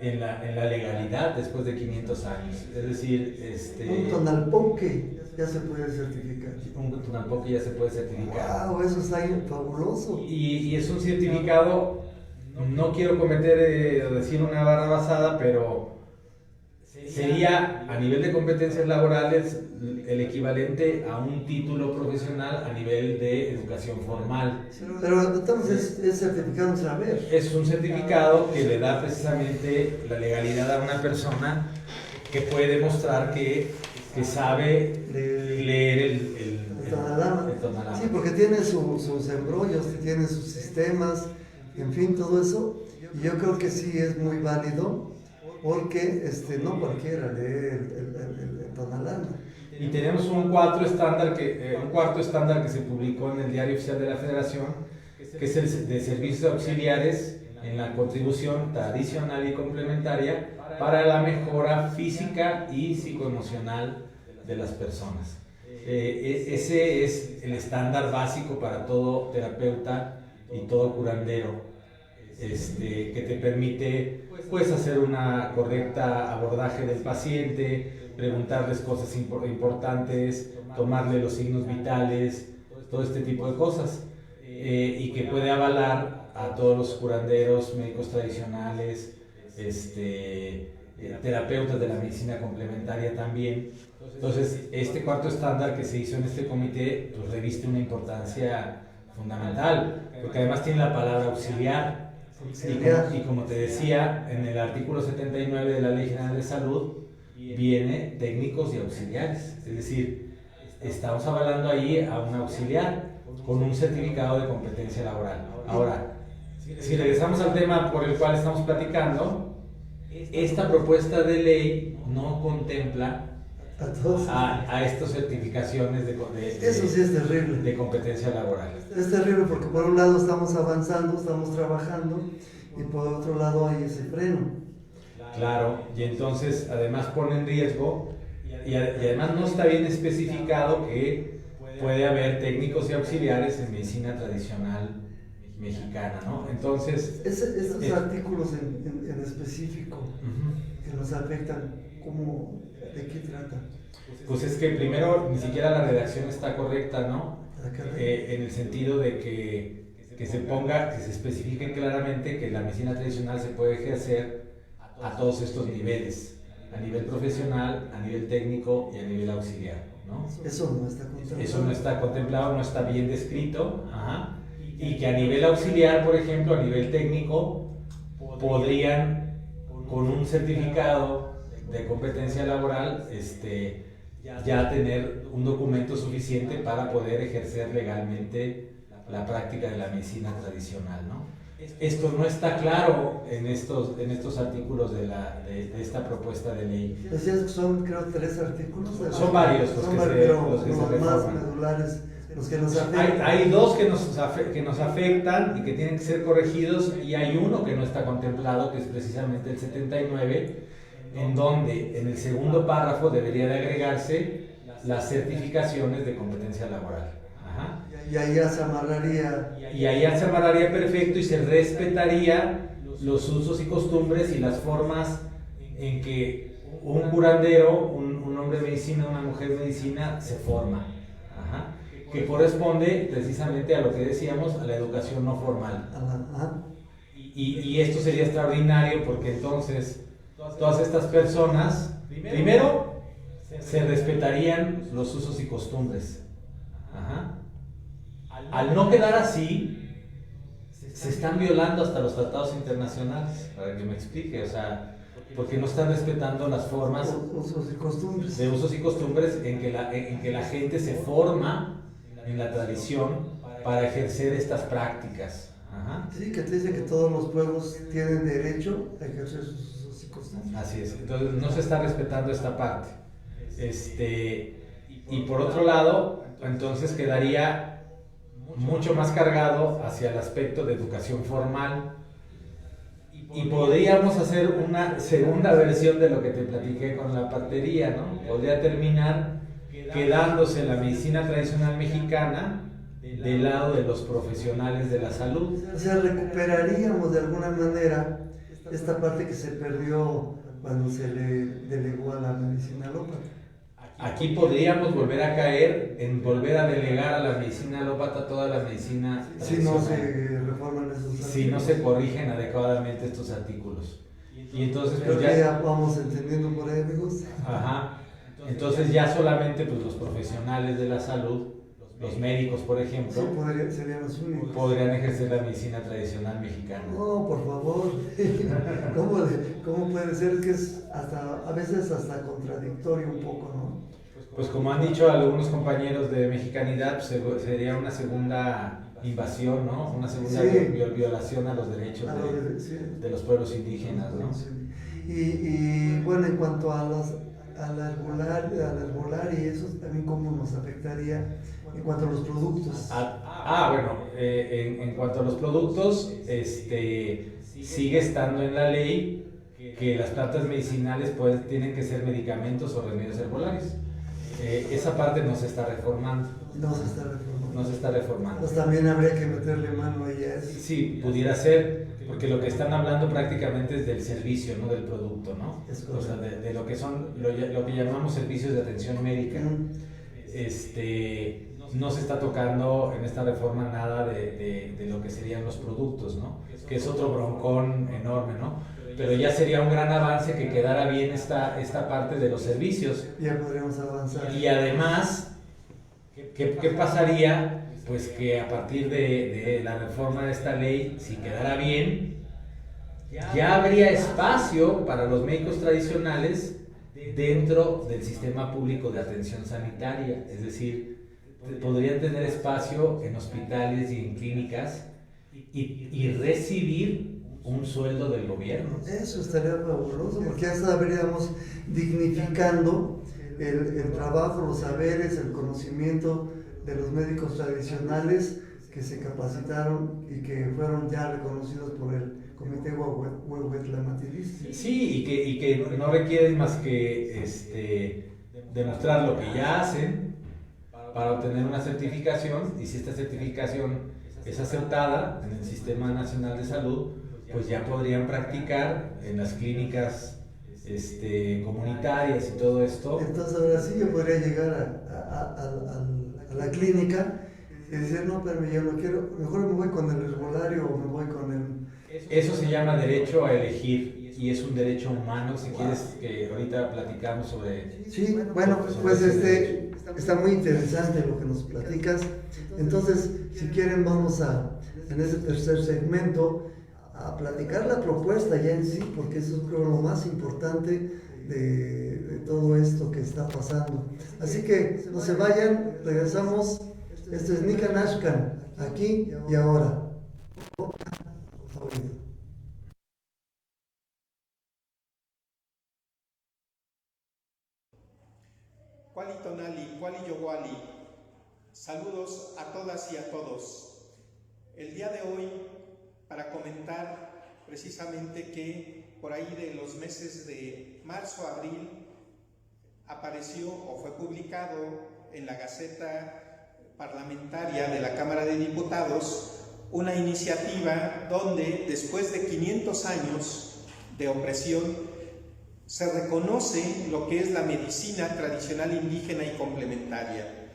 en la legalidad después de 500 años. Es decir, un tonalpoque ya se puede certificar. Un tonalpoque ya se puede certificar. ¡Wow! Eso está fabuloso. Y es un certificado, no quiero cometer o decir una barra basada, pero sería a nivel de competencias laborales el equivalente a un título profesional a nivel de educación formal. Pero entonces es certificado un saber. Es un certificado que le da precisamente la legalidad a una persona que puede demostrar que sabe leer el Tonalámatl. Sí, porque tiene sus embrollos, tiene sus sistemas, en fin, todo eso. Y yo creo que sí es muy válido. Porque no cualquiera lee el Tonalámatl. Y tenemos un cuarto estándar que se publicó en el Diario Oficial de la Federación, que es el de servicios auxiliares en la contribución tradicional y complementaria para la mejora física y psicoemocional de las personas. Ese es el estándar básico para todo terapeuta y todo curandero, que te permite hacer una correcta abordaje del paciente, preguntarles cosas importantes, tomarle los signos vitales, todo este tipo de cosas, y que puede avalar a todos los curanderos, médicos tradicionales, terapeutas de la medicina complementaria también. Entonces, este cuarto estándar que se hizo en este comité, pues reviste una importancia fundamental, porque además tiene la palabra auxiliar. Y como te decía, en el artículo 79 de la Ley General de Salud viene técnicos y auxiliares, es decir, estamos avalando ahí a un auxiliar con un certificado de competencia laboral. Ahora, si regresamos al tema por el cual estamos platicando, esta propuesta de ley no contempla a estas certificaciones eso sí es terrible. De competencia laboral. Es terrible porque por un lado estamos avanzando, estamos trabajando, y por otro lado hay ese freno. Claro, y entonces además pone en riesgo, y además no está bien especificado que puede haber técnicos y auxiliares en medicina tradicional mexicana, ¿no? Entonces... Estos artículos en específico que nos afectan, ¿de qué tratan? Pues es que primero ni siquiera la redacción está correcta, ¿no? En el sentido de que se especifique claramente que la medicina tradicional se puede ejercer a todos estos niveles, a nivel profesional, a nivel técnico y a nivel auxiliar, ¿no? Eso no está contemplado. Eso no está contemplado, no está bien descrito, y que a nivel auxiliar, por ejemplo, a nivel técnico, podrían, con un certificado de competencia laboral, ya tener un documento suficiente para poder ejercer legalmente la práctica de la medicina tradicional, ¿no? Esto no está claro en estos artículos de esta propuesta de ley. Decías que son, creo, 3 artículos. Son varios los que se más medulares, los que nos afectan. Hay 2 que nos afectan y que tienen que ser corregidos, y hay uno que no está contemplado, que es precisamente el 79, en donde en el segundo párrafo debería de agregarse las certificaciones de competencia laboral. Y ahí ya se amarraría. Y ahí ya se amarraría perfecto y se respetaría los usos y costumbres y las formas en que un curandero, un hombre de medicina, una mujer de medicina se forma. Que corresponde precisamente a lo que decíamos, a la educación no formal. Y esto sería extraordinario porque entonces todas estas personas, primero, se respetarían los usos y costumbres. Al no quedar así, se están violando hasta los tratados internacionales, para que me explique, o sea, porque no están respetando las formas usos y costumbres. de usos y costumbres en que la gente se forma en la tradición para ejercer estas prácticas. Sí, que te dice que todos los pueblos tienen derecho a ejercer sus usos y costumbres. Así es, entonces no se está respetando esta parte. Y por otro lado, entonces quedaría mucho más cargado hacia el aspecto de educación formal, y podríamos hacer una segunda versión de lo que te platiqué con la partería, ¿no? Podría terminar quedándose la medicina tradicional mexicana del lado de los profesionales de la salud. O sea, recuperaríamos de alguna manera esta parte que se perdió cuando se le delegó a la medicina alópata. Aquí podríamos volver a caer en volver a delegar a la medicina alópata toda la medicina si no se reforman esos artículos. Si no se corrigen adecuadamente estos artículos. Y entonces pues ya vamos entendiendo por ahí, amigos. Entonces ya solamente pues los profesionales de la salud, los médicos, por ejemplo, sí, serían los únicos. Podrían ejercer la medicina tradicional mexicana. No, por favor. ¿Cómo puede ser? Es que es a veces hasta contradictorio un poco, ¿no? Pues como han dicho algunos compañeros de Mexicanidad, pues sería una segunda invasión, ¿no? Una segunda violación a los derechos de los pueblos indígenas, ¿no? Y bueno, en cuanto a la herbolaria y eso, también cómo nos afectaría en cuanto a los productos. Bueno, en cuanto a los productos, sigue estando en la ley que las plantas medicinales tienen que ser medicamentos o remedios herbolarios. Esa parte no se está reformando. No se está reformando. Pues también habría que meterle mano ahí a eso. Sí, pudiera ser, porque lo que están hablando prácticamente es del servicio, no del producto, ¿no? O sea, de lo que son, lo que llamamos servicios de atención médica. No se está tocando en esta reforma nada de lo que serían los productos, ¿no? Que es otro broncón enorme, ¿no? pero ya sería un gran avance que quedara bien esta parte de los servicios. Ya podríamos avanzar. Y además, ¿qué pasaría? Pues que a partir de la reforma de esta ley, si quedara bien, ya habría espacio para los médicos tradicionales dentro del sistema público de atención sanitaria. Es decir, podrían tener espacio en hospitales y en clínicas y recibir un sueldo del gobierno. Eso estaría fabuloso, porque ya estaríamos dignificando el trabajo, los saberes, el conocimiento de los médicos tradicionales que se capacitaron y que fueron ya reconocidos por el Comité Huehuetlamatidista. Sí, y que no requieren más que demostrar lo que ya hacen para obtener una certificación, y si esta certificación es aceptada en el Sistema Nacional de Salud, pues ya podrían practicar en las clínicas comunitarias y todo esto. Entonces ahora sí yo podría llegar a la clínica y decir, no, pero yo no quiero, mejor me voy con el herbolario o me voy con el... Eso se llama derecho a elegir, y es un derecho humano. Si quieres que ahorita platicamos sobre... Sí, bueno, pues está muy interesante lo que nos platicas. Entonces, si quieren, vamos en ese tercer segmento, a platicar la propuesta ya en sí, porque eso es, creo, lo más importante de todo esto que está pasando. Así que no se vayan, regresamos. Esto es Nican Ashkan, aquí y ahora. Kuali Tonali, Kuali Yowali, saludos a todas y a todos. El día de hoy, para comentar precisamente que por ahí de los meses de marzo a abril apareció o fue publicado en la Gaceta Parlamentaria de la Cámara de Diputados una iniciativa donde, después de 500 años de opresión, se reconoce lo que es la medicina tradicional indígena y complementaria.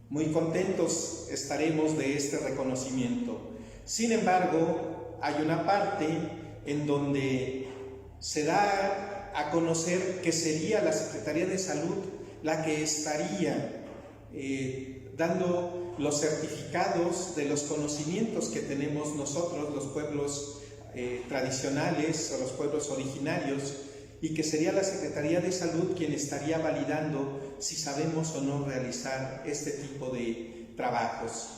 Muy contentos estaremos de este reconocimiento. Sin embargo, hay una parte en donde se da a conocer que sería la Secretaría de Salud la que estaría dando los certificados de los conocimientos que tenemos nosotros, los pueblos tradicionales o los pueblos originarios, y que sería la Secretaría de Salud quien estaría validando si sabemos o no realizar este tipo de trabajos.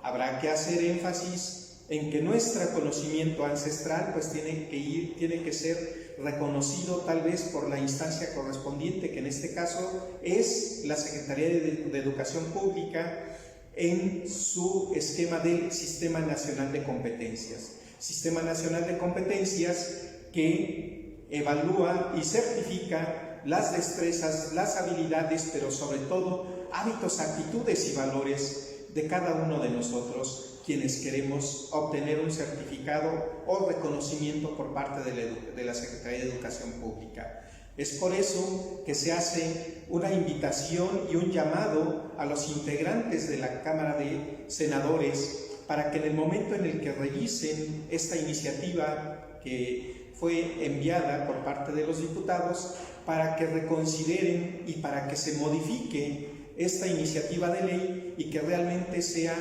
Habrá que hacer énfasis en que nuestro conocimiento ancestral pues tiene que ser reconocido tal vez por la instancia correspondiente, que en este caso es la Secretaría de Educación Pública, en su esquema del Sistema Nacional de Competencias. Sistema Nacional de Competencias que evalúa y certifica las destrezas, las habilidades, pero sobre todo hábitos, actitudes y valores de cada uno de nosotros, quienes queremos obtener un certificado o reconocimiento por parte de la Secretaría de Educación Pública. Es por eso que se hace una invitación y un llamado a los integrantes de la Cámara de Senadores para que en el momento en el que revisen esta iniciativa que fue enviada por parte de los diputados, para que reconsideren y para que se modifique esta iniciativa de ley y que realmente sea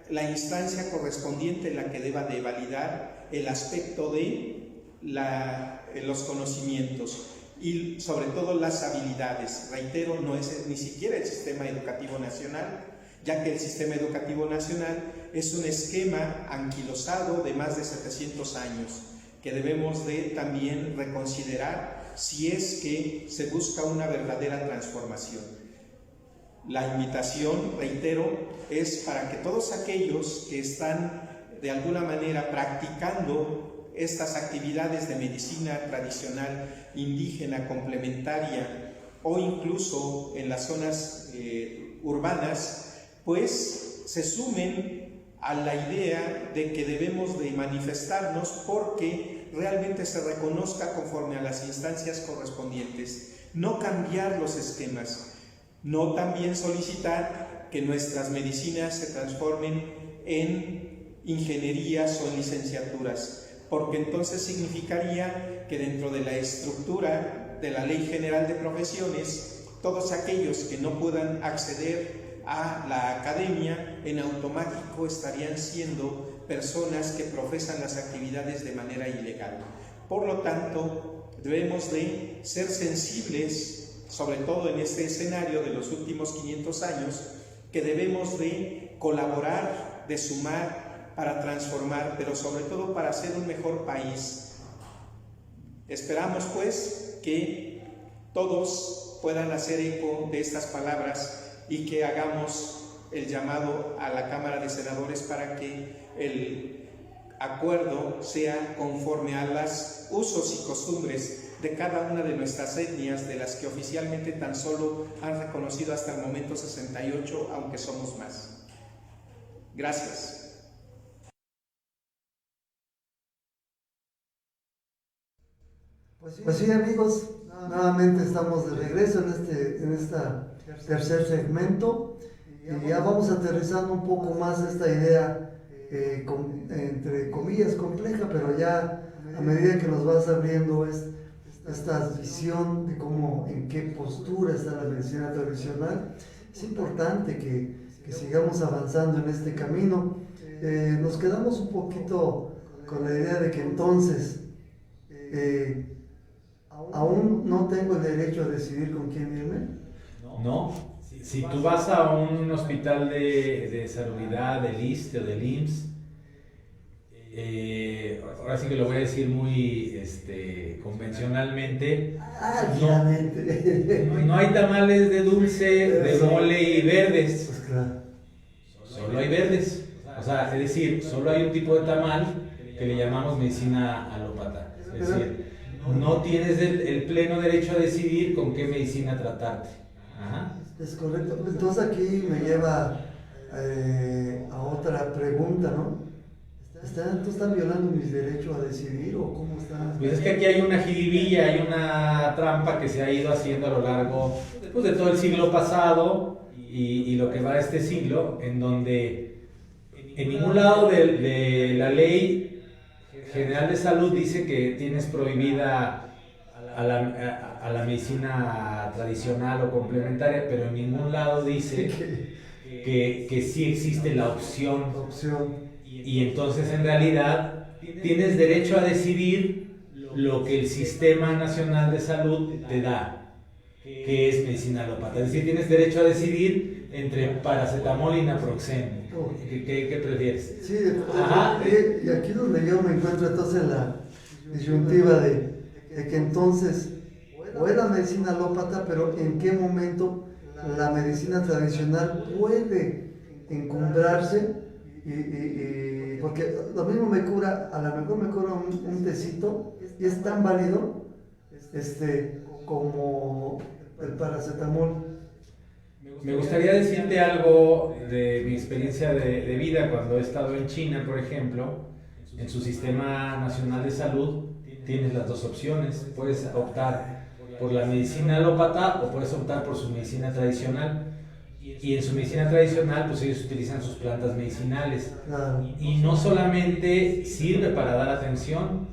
la instancia correspondiente la que deba de validar el aspecto de los conocimientos y sobre todo las habilidades. Reitero, no es ni siquiera el sistema educativo nacional, ya que el sistema educativo nacional es un esquema anquilosado de más de 700 años, que debemos de también reconsiderar si es que se busca una verdadera transformación. La invitación, reitero, es para que todos aquellos que están de alguna manera practicando estas actividades de medicina tradicional indígena complementaria o incluso en las zonas urbanas, pues se sumen a la idea de que debemos de manifestarnos porque realmente se reconozca conforme a las instancias correspondientes, no cambiar los esquemas, no también solicitar que nuestras medicinas se transformen en ingenierías o en licenciaturas, porque entonces significaría que dentro de la estructura de la Ley General de Profesiones, todos aquellos que no puedan acceder a la academia en automático estarían siendo personas que profesan las actividades de manera ilegal. Por lo tanto, debemos de ser sensibles, sobre todo en este escenario de los últimos 500 años, que debemos de colaborar, de sumar para transformar, pero sobre todo para hacer un mejor país. Esperamos pues que todos puedan hacer eco de estas palabras y que hagamos el llamado a la Cámara de Senadores para que el acuerdo sea conforme a los usos y costumbres de cada una de nuestras etnias, de las que oficialmente tan solo han reconocido hasta el momento 68, aunque somos más. Gracias. Pues sí, amigos, nuevamente estamos de regreso en este tercer segmento y ya vamos aterrizando un poco más esta idea, entre comillas, compleja, pero ya a medida que nos vas abriendo esta visión de cómo, en qué postura está la medicina tradicional, es importante que sigamos avanzando en este camino. Nos quedamos un poquito con la idea de que entonces aún no tengo el derecho a decidir con quién irme. No, si tú vas a un hospital de salubridad, del ISSSTE o del IMSS, ahora sí que lo voy a decir muy convencionalmente, no hay tamales de dulce, de mole y verdes. Pues claro. Solo hay verdes. O sea, es decir, solo hay un tipo de tamal que le llamamos medicina alópata. Es decir, no tienes el pleno derecho a decidir con qué medicina tratarte. Ajá. Es correcto. Entonces aquí me lleva a otra pregunta, ¿no? ¿Están violando mis derechos a decidir o cómo están? Pues es que aquí hay una jiribilla, hay una trampa que se ha ido haciendo a lo largo pues, de todo el siglo pasado y lo que va de este siglo, en donde en ningún lado de la Ley General de Salud dice que tienes prohibida a la medicina tradicional o complementaria, pero en ningún lado dice que sí existe la opción. Y entonces en realidad tienes derecho a decidir lo que el Sistema Nacional de Salud te da, que es medicina alópata. Es decir, tienes derecho a decidir entre paracetamol y naproxen. ¿Qué prefieres? Sí, y aquí donde yo me encuentro entonces en la disyuntiva de que entonces o es la medicina alópata, pero en qué momento la medicina tradicional puede encumbrarse porque lo mismo me cura, a lo mejor me cura un tecito y es tan válido como el paracetamol. Me gustaría decirte algo de mi experiencia de vida cuando he estado en China, por ejemplo. En su Sistema Nacional de Salud tienes las dos opciones. Puedes optar por la medicina alópata o puedes optar por su medicina tradicional. Y en su medicina tradicional, pues ellos utilizan sus plantas medicinales. Y no solamente sirve para dar atención.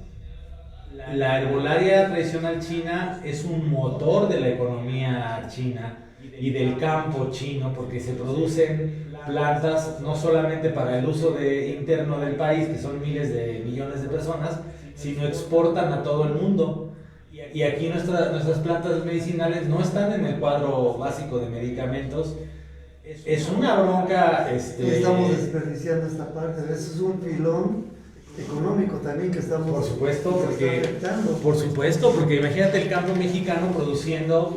La herbolaria tradicional china es un motor de la economía china y del campo chino, porque se producen plantas no solamente para el uso interno del país, que son miles de millones de personas, sino exportan a todo el mundo. Y aquí nuestras plantas medicinales no están en el cuadro básico de medicamentos. Es una bronca. Estamos desperdiciando esta parte, eso es un filón económico también que estamos. Por supuesto, porque imagínate el campo mexicano produciendo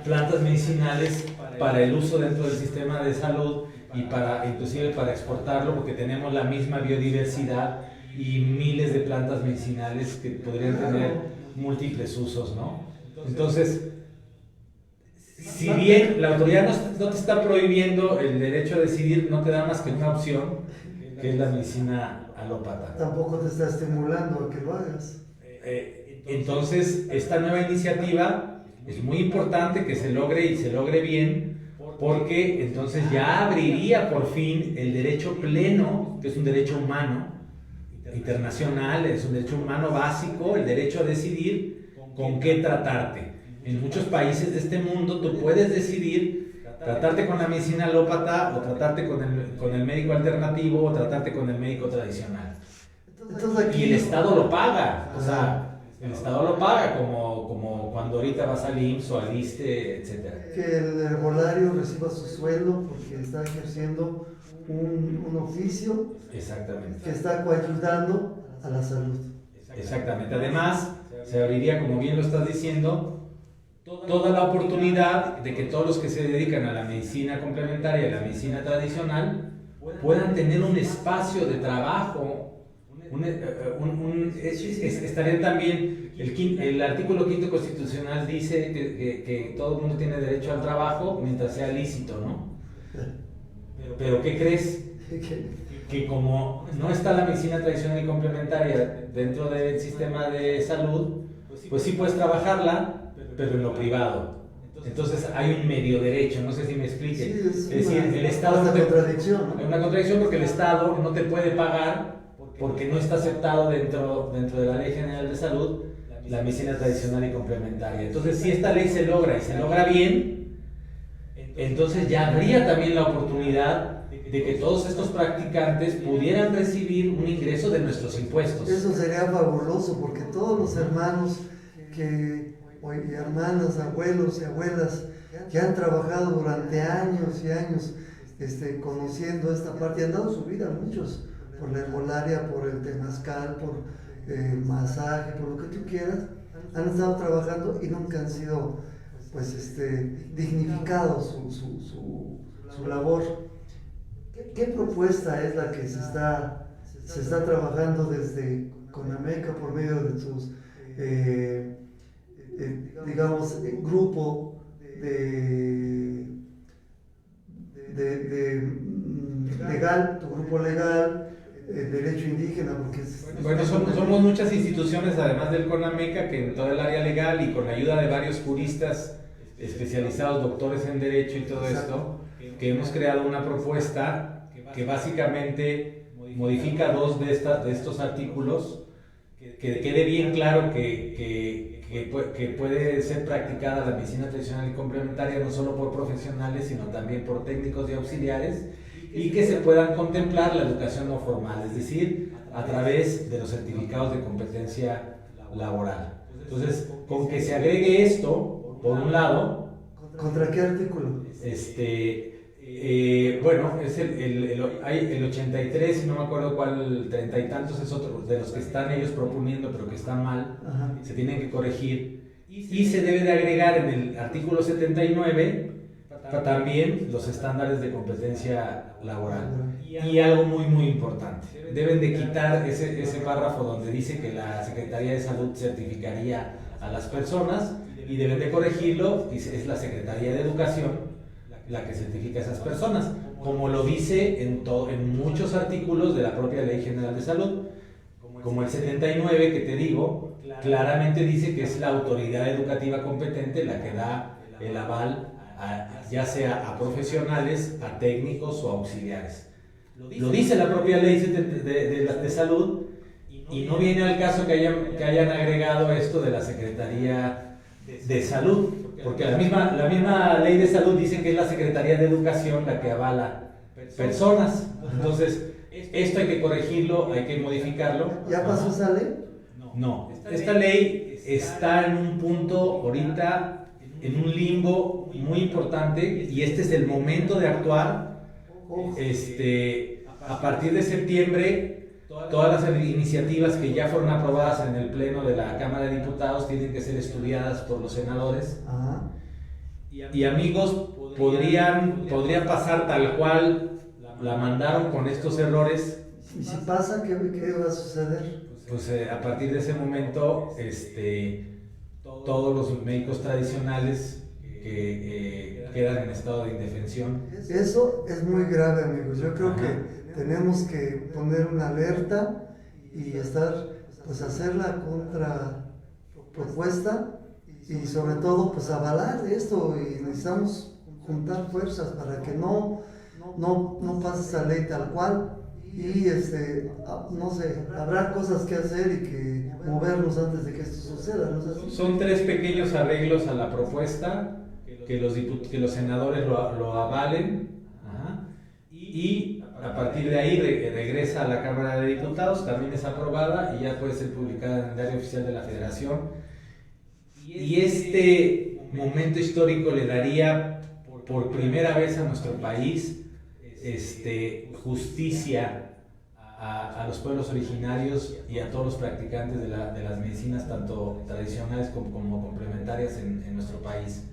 plantas medicinales para el uso dentro del sistema de salud y inclusive para exportarlo, porque tenemos la misma biodiversidad y miles de plantas medicinales que podrían tener múltiples usos, ¿no? Entonces, si bien la autoridad no te está prohibiendo el derecho a decidir, no te da más que una opción, que es la medicina alópata. Tampoco te está estimulando a que lo hagas. Entonces, esta nueva iniciativa es muy importante que se logre y se logre bien, porque entonces ya abriría por fin el derecho pleno, que es un derecho humano, internacional, es un derecho humano básico, el derecho a decidir con qué tratarte. En muchos países de este mundo tú puedes decidir tratarte con la medicina alópata o tratarte con el médico alternativo o tratarte con el médico tradicional. Entonces aquí, Y el Estado lo paga, o sea, el Estado lo paga como cuando ahorita vas al IMSS o al ISSSTE, etc. que el herbolario reciba su sueldo porque está ejerciendo un oficio Exactamente. que está coayudando a la salud. Exactamente. Además, se abriría, como bien lo estás diciendo, toda la oportunidad de que todos los que se dedican a la medicina complementaria y a la medicina tradicional puedan tener un espacio de trabajo. Estarían también, el artículo 5 constitucional dice que todo el mundo tiene derecho al trabajo mientras sea lícito, ¿no? Pero ¿qué crees? Que como no está la medicina tradicional y complementaria dentro del sistema de salud, pues sí puedes trabajarla, pero en lo privado. Entonces hay un medio derecho, no sé si me explique. Sí, es decir, el Estado una no te, contradicción, ¿no? hay una contradicción porque el Estado no te puede pagar porque no está aceptado dentro de la Ley General de Salud la medicina tradicional y complementaria. Entonces, si esta ley se logra y se logra bien, entonces ya habría también la oportunidad de que todos estos practicantes pudieran recibir un ingreso de nuestros impuestos. Eso sería fabuloso porque todos los hermanos y hermanas, abuelos y abuelas que han trabajado durante años y años conociendo esta parte, y han dado su vida muchos por la herbolaria, por el temazcal, por masaje, por lo que tú quieras, han estado trabajando y nunca han sido dignificados su labor. ¿Qué propuesta es la que se está trabajando desde CONAMECA por medio de sus digamos grupo legal, tu grupo legal, derecho indígena, porque bueno, somos muchas instituciones, además del CONAMECA, que en todo el área legal y con la ayuda de varios juristas especializados, doctores en derecho y todo esto, que hemos creado una propuesta que básicamente modifica dos de estos artículos, que quede bien claro que puede ser practicada la medicina tradicional y complementaria no solo por profesionales, sino también por técnicos y auxiliares, y que se puedan contemplar la educación no formal, es decir, a través de los certificados de competencia laboral. Entonces, con que se agregue esto, por un lado... ¿Contra qué artículo? Bueno, es hay el 83, y no me acuerdo cuál, 30 y tantos es otro de los que están ellos proponiendo, pero que están mal. Ajá. Se tienen que corregir. Y se debe de agregar en el artículo 79 también los estándares de competencia laboral. Y algo muy, muy importante. Deben de quitar ese párrafo donde dice que la Secretaría de Salud certificaría a las personas, y deben de corregirlo, y es la Secretaría de Educación la que certifica a esas personas, como lo dice en muchos artículos de la propia Ley General de Salud, como el 79 que te digo, claramente dice que es la autoridad educativa competente la que da el aval ya sea a profesionales, a técnicos o auxiliares. Lo dice la propia Ley de Salud, y no viene al caso que hayan agregado esto de la Secretaría de Salud, porque la misma Ley de Salud dice que es la Secretaría de Educación la que avala personas. Entonces, esto hay que corregirlo, hay que modificarlo. ¿Ya pasó esa ley? No, esta ley está en un punto ahorita, en un limbo muy importante, y este es el momento de actuar. A partir de septiembre, todas las iniciativas que ya fueron aprobadas en el Pleno de la Cámara de Diputados tienen que ser estudiadas por los senadores. Ajá. Y amigos, podrían pasar tal cual la mandaron con estos errores. ¿Y si pasa, qué va a suceder? Pues a partir de ese momento, todos los médicos tradicionales que quedan en estado de indefensión. Eso es muy grave, amigos. Yo creo que tenemos que poner una alerta y hacer la contrapropuesta, y sobre todo avalar esto, y necesitamos juntar fuerzas para que no pase esa ley tal cual, y no sé, habrá cosas que hacer y que movernos antes de que esto suceda, ¿no es así? Son 3 pequeños arreglos a la propuesta, que los senadores lo avalen, ajá, y a partir de ahí regresa a la Cámara de Diputados, también es aprobada y ya puede ser publicada en el Diario Oficial de la Federación. Y este momento histórico le daría por primera vez a nuestro país justicia a los pueblos originarios y a todos los practicantes de las medicinas, tanto tradicionales como complementarias en nuestro país.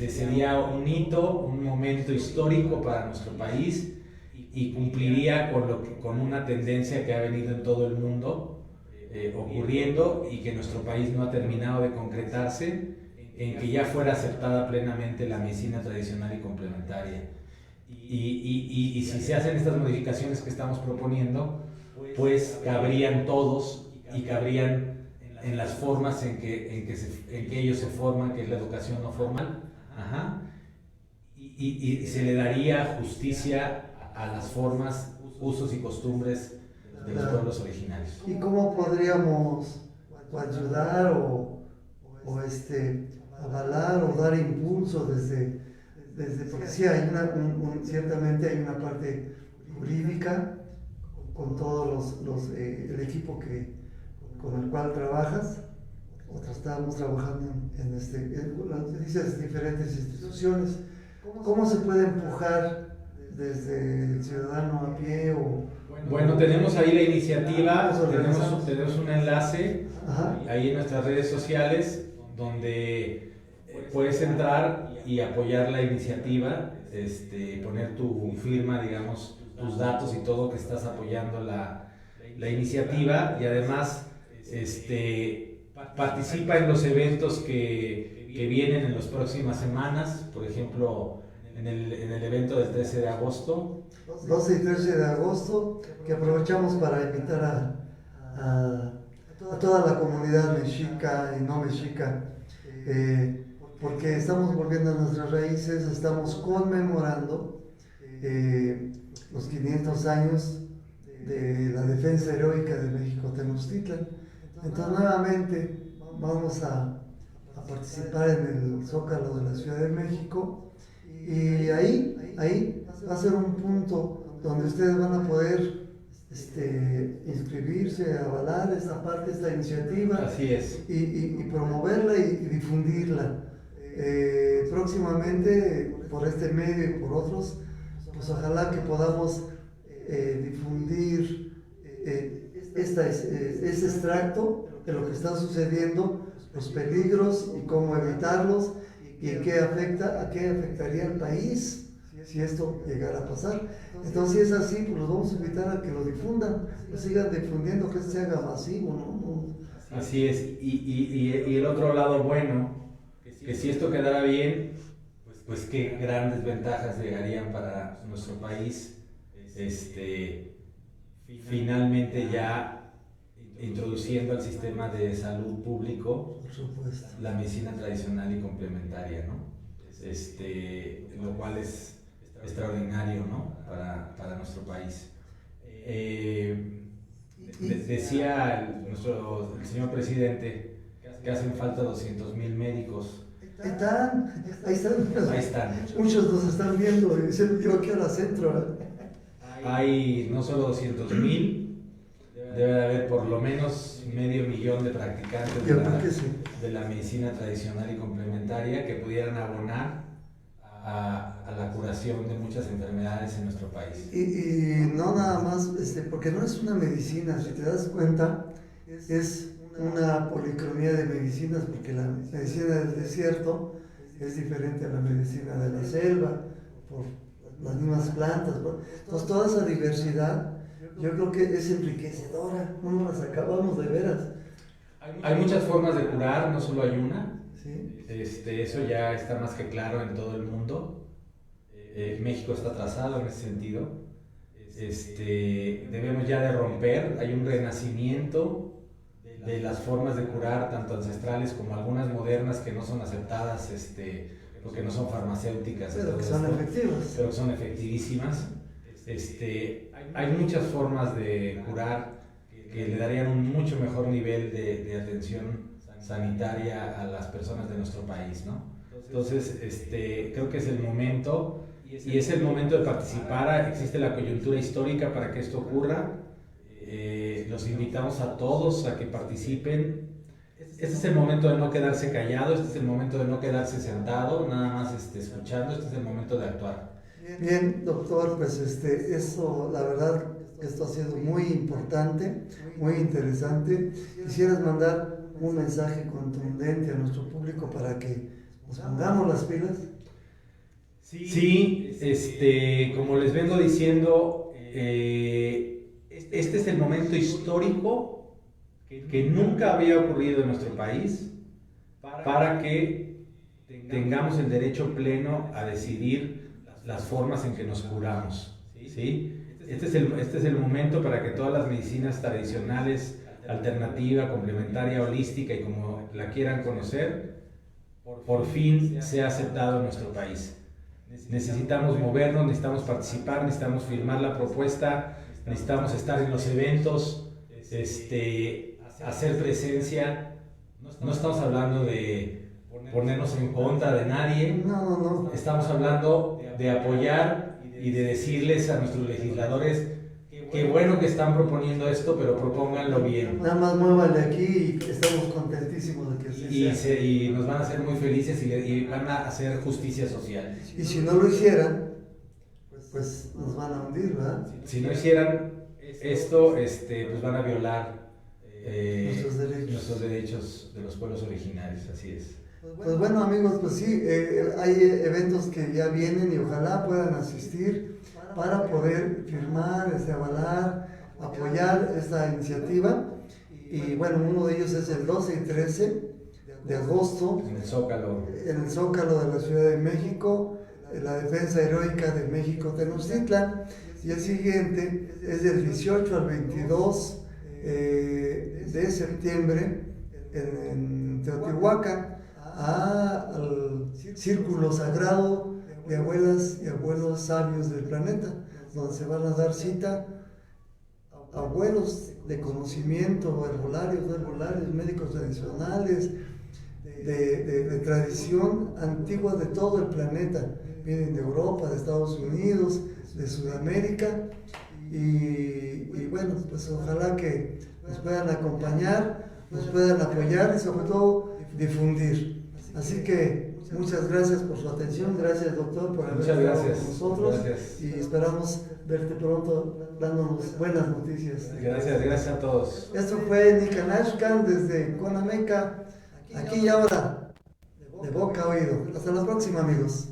Sería un hito, un momento histórico para nuestro país y cumpliría con una tendencia que ha venido en todo el mundo ocurriendo y que nuestro país no ha terminado de concretarse, en que ya fuera aceptada plenamente la medicina tradicional y complementaria. Y si se hacen estas modificaciones que estamos proponiendo, pues cabrían todos y cabrían en las formas en que ellos se forman, que es la educación no formal, ajá, y se le daría justicia a las formas, usos y costumbres de los pueblos originarios. ¿Y cómo podríamos ayudar o avalar o dar impulso desde porque sí hay ciertamente hay una parte jurídica con todos el equipo con el cual trabajas, estamos trabajando en dices diferentes instituciones. ¿Cómo se puede empujar desde el ciudadano a pie o...? Bueno, tenemos ahí la iniciativa, tenemos un enlace, ajá, ahí en nuestras redes sociales donde puedes entrar y apoyar la iniciativa, poner tu firma, digamos, tus datos y todo que estás apoyando la iniciativa, y además participa en los eventos que vienen en las próximas semanas, por ejemplo, en el evento del 13 de agosto. 12 y 13 de agosto, que aprovechamos para invitar a toda la comunidad mexica y no mexica, porque estamos volviendo a nuestras raíces, estamos conmemorando los 500 años de la defensa heroica de México Tenochtitlan. Entonces nuevamente vamos a participar en el Zócalo de la Ciudad de México, y ahí va a ser un punto donde ustedes van a poder inscribirse, avalar esta iniciativa. Así es. Y promoverla y difundirla. Próximamente, por este medio y por otros, pues ojalá que podamos difundir este extracto de lo que está sucediendo, los peligros y cómo evitarlos, y a qué afectaría al país si esto llegara a pasar. Entonces, si es así, pues los vamos a invitar a que lo difundan, lo sigan difundiendo, que se haga masivo, ¿no? Así es, y el otro lado bueno, que si esto quedara bien, pues qué grandes ventajas llegarían para nuestro país, finalmente ya introduciendo al sistema de salud público la medicina tradicional y complementaria, ¿no? Lo cual es extraordinario, ¿no? Para nuestro país. Decía el señor presidente que hacen falta 200,000 médicos. Ahí están. Muchos nos están viendo y dicen, yo aquí a la centro. Hay no solo 200,000, debe de haber por lo menos 500,000 de practicantes de la medicina tradicional y complementaria que pudieran abonar a la curación de muchas enfermedades en nuestro país. Y no nada más, porque no es una medicina, si te das cuenta, es una policromía de medicinas, porque la medicina del desierto es diferente a la medicina de la selva, por las mismas plantas. Entonces, toda esa diversidad, yo creo que es enriquecedora, no nos las acabamos de veras. Hay muchas formas de curar, no solo hay una. ¿Sí? Eso ya está más que claro en todo el mundo. México está atrasado en ese sentido. Debemos ya de romper, hay un renacimiento de las formas de curar, tanto ancestrales como algunas modernas que no son aceptadas, porque no son farmacéuticas, pero que son efectivas. Pero son efectivísimas. hay muchas formas de curar que le darían un mucho mejor nivel de atención sanitaria a las personas de nuestro país, ¿no? Entonces, creo que es el momento, y es el momento de participar. Existe la coyuntura histórica para que esto ocurra. Los invitamos a todos a que participen. Este es el momento de no quedarse callado, este es el momento de no quedarse sentado, nada más escuchando, este es el momento de actuar. Bien, doctor, pues eso, la verdad, esto ha sido muy importante, muy interesante. ¿Quisieras mandar un mensaje contundente a nuestro público para que nos pongamos las pilas? Sí, como les vengo diciendo, este es el momento histórico que nunca había ocurrido en nuestro país para que tengamos el derecho pleno a decidir las formas en que nos curamos, ¿sí? Este es el momento para que todas las medicinas tradicionales, alternativa, complementaria, holística y como la quieran conocer, por fin sea aceptado en nuestro país. Necesitamos movernos, necesitamos participar, necesitamos firmar la propuesta, necesitamos estar en los eventos, hacer presencia. No estamos hablando de ponernos en contra de nadie. No. Estamos hablando de apoyar y de decirles a nuestros legisladores qué bueno que están proponiendo esto, pero propónganlo bien. Nada más muévanle aquí y estamos contentísimos de que así sea. Y nos van a hacer muy felices y van a hacer justicia social. Y si no lo hicieran, pues nos van a hundir, ¿verdad? Si no hicieran esto, pues van a violar nuestros derechos de los pueblos originarios, así es. Pues bueno, amigos, pues sí, hay eventos que ya vienen y ojalá puedan asistir para poder firmar, avalar, apoyar esta iniciativa. Y bueno, uno de ellos es el 12 y 13 de agosto En el Zócalo de la Ciudad de México, la defensa heroica de México Tenochtitlan. Y el siguiente es del 18 al 22 de septiembre en Teotihuacán, al Círculo Sagrado de Abuelas y Abuelos Sabios del Planeta, donde se van a dar cita a abuelos de conocimiento, herbolarios, médicos tradicionales, de tradición antigua de todo el planeta. Vienen de Europa, de Estados Unidos, de Sudamérica, y bueno, pues ojalá que nos puedan acompañar, nos puedan apoyar y sobre todo difundir. Así que muchas gracias por su atención, gracias doctor por haber estado con nosotros. Gracias. Y esperamos verte pronto dándonos buenas noticias. Gracias a todos. Esto fue Nikan Ashkan desde Conameca, aquí y ahora, de boca a oído. Hasta la próxima, amigos.